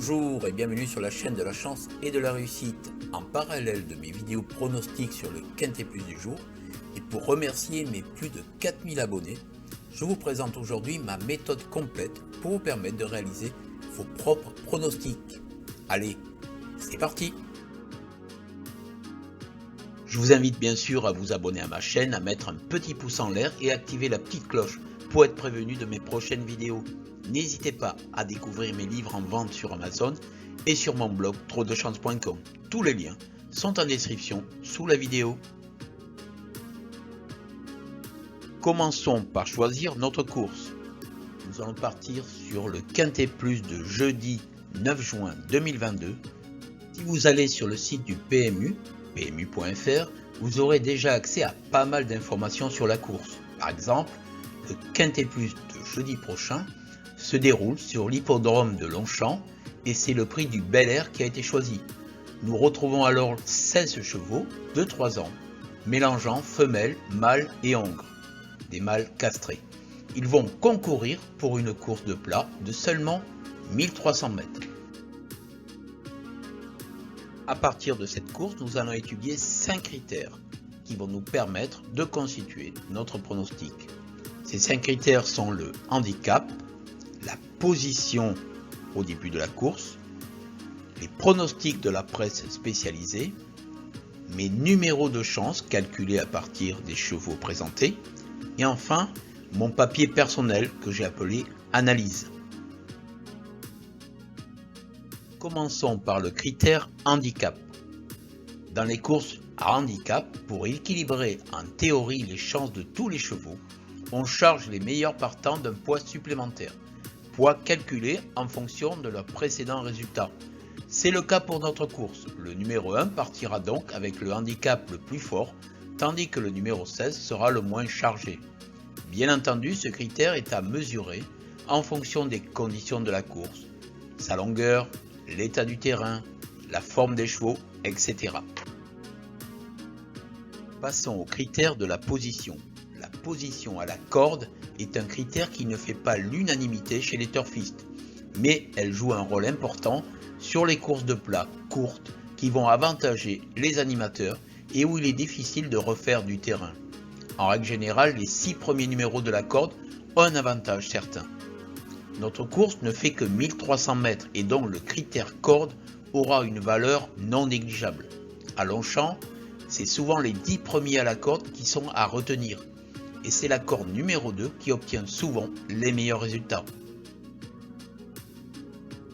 Bonjour et bienvenue sur la chaîne de la chance et de la réussite. En parallèle de mes vidéos pronostics sur le Quintet Plus du jour, et pour remercier mes plus de 4000 abonnés, je vous présente aujourd'hui ma méthode complète pour vous permettre de réaliser vos propres pronostics. Allez, c'est parti! Je vous invite bien sûr à vous abonner à ma chaîne, à mettre un petit pouce en l'air et à activer la petite cloche pour être prévenu de mes prochaines vidéos. N'hésitez pas à découvrir mes livres en vente sur Amazon et sur mon blog trodechance.com. Tous les liens sont en description sous la vidéo. Commençons par choisir notre course. Nous allons partir sur le Quintet Plus de jeudi 9 juin 2022. Si vous allez sur le site du PMU, pmu.fr, vous aurez déjà accès à pas mal d'informations sur la course. Par exemple, le Quintet Plus de jeudi prochain se déroule sur l'hippodrome de Longchamp et c'est le prix du Bel Air qui a été choisi. Nous retrouvons alors 16 chevaux de 3 ans, mélangeant femelles, mâles et hongres, des mâles castrés. Ils vont concourir pour une course de plat de seulement 1300 mètres. À partir de cette course, nous allons étudier 5 critères qui vont nous permettre de constituer notre pronostic. Ces 5 critères sont le handicap, la position au début de la course, les pronostics de la presse spécialisée, mes numéros de chance calculés à partir des chevaux présentés, et enfin mon papier personnel que j'ai appelé analyse. Commençons par le critère handicap. Dans les courses à handicap, pour équilibrer en théorie les chances de tous les chevaux, on charge les meilleurs partants d'un poids supplémentaire, poids calculé en fonction de leur précédent résultat. C'est le cas pour notre course. Le numéro 1 partira donc avec le handicap le plus fort, tandis que le numéro 16 sera le moins chargé. Bien entendu, ce critère est à mesurer en fonction des conditions de la course, sa longueur, l'état du terrain, la forme des chevaux, etc. Passons au critère de la position. La position à la corde est un critère qui ne fait pas l'unanimité chez les turfistes, mais elle joue un rôle important sur les courses de plat courtes qui vont avantager les animateurs et où il est difficile de refaire du terrain. En règle générale, les 6 premiers numéros de la corde ont un avantage certain. Notre course ne fait que 1300 mètres et donc le critère corde aura une valeur non négligeable. À Longchamp, c'est souvent les 10 premiers à la corde qui sont à retenir. Et c'est la corde numéro 2 qui obtient souvent les meilleurs résultats.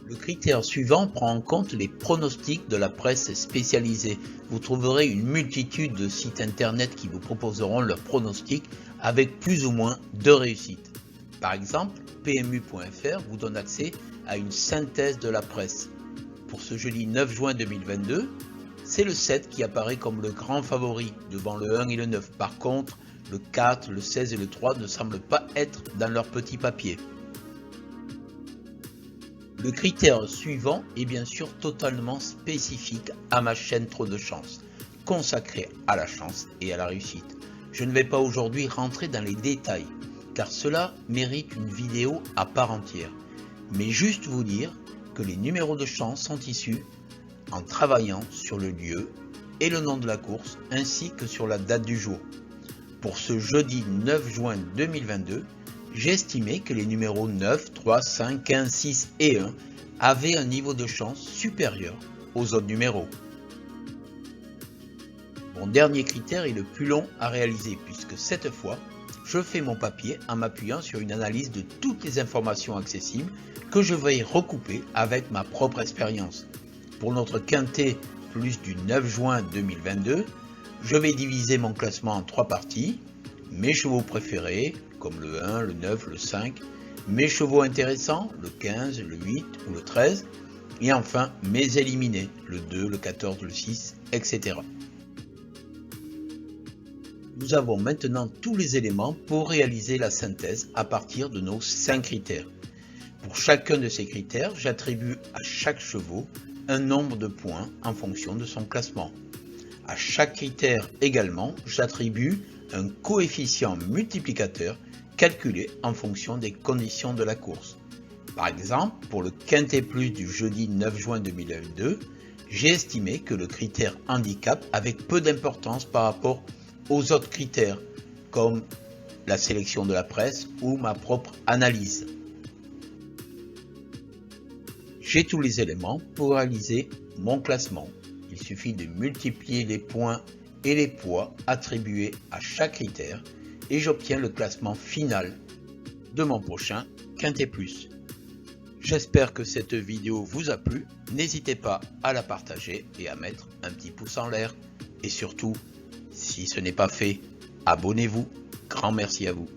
Le critère suivant prend en compte les pronostics de la presse spécialisée. Vous trouverez une multitude de sites internet qui vous proposeront leurs pronostics avec plus ou moins de réussite. Par exemple, pmu.fr vous donne accès à une synthèse de la presse. Pour ce jeudi 9 juin 2022, c'est le 7 qui apparaît comme le grand favori devant le 1 et le 9. Par contre, le 4, le 16 et le 3 ne semblent pas être dans leur petit papier. Le critère suivant est bien sûr totalement spécifique à ma chaîne Trop de Chance, consacrée à la chance et à la réussite. Je ne vais pas aujourd'hui rentrer dans les détails, car cela mérite une vidéo à part entière, mais juste vous dire que les numéros de chance sont issus en travaillant sur le lieu et le nom de la course, ainsi que sur la date du jour. Pour ce jeudi 9 juin 2022, j'ai estimé que les numéros 9, 3, 5, 15, 6 et 1 avaient un niveau de chance supérieur aux autres numéros. Mon dernier critère est le plus long à réaliser puisque cette fois, je fais mon papier en m'appuyant sur une analyse de toutes les informations accessibles que je vais recouper avec ma propre expérience. Pour notre Quintet Plus du 9 juin 2022, je vais diviser mon classement en 3 parties, mes chevaux préférés, comme le 1, le 9, le 5, mes chevaux intéressants, le 15, le 8 ou le 13, et enfin mes éliminés, le 2, le 14, le 6, etc. Nous avons maintenant tous les éléments pour réaliser la synthèse à partir de nos 5 critères. Pour chacun de ces critères, j'attribue à chaque chevaux un nombre de points en fonction de son classement. À chaque critère également, j'attribue un coefficient multiplicateur calculé en fonction des conditions de la course. Par exemple, pour le Quintet Plus du jeudi 9 juin 2022, j'ai estimé que le critère handicap avait peu d'importance par rapport aux autres critères, comme la sélection de la presse ou ma propre analyse. J'ai tous les éléments pour réaliser mon classement. Il suffit de multiplier les points et les poids attribués à chaque critère et j'obtiens le classement final de mon prochain Quintet Plus. J'espère que cette vidéo vous a plu, n'hésitez pas à la partager et à mettre un petit pouce en l'air. Et surtout, si ce n'est pas fait, abonnez-vous. Grand merci à vous.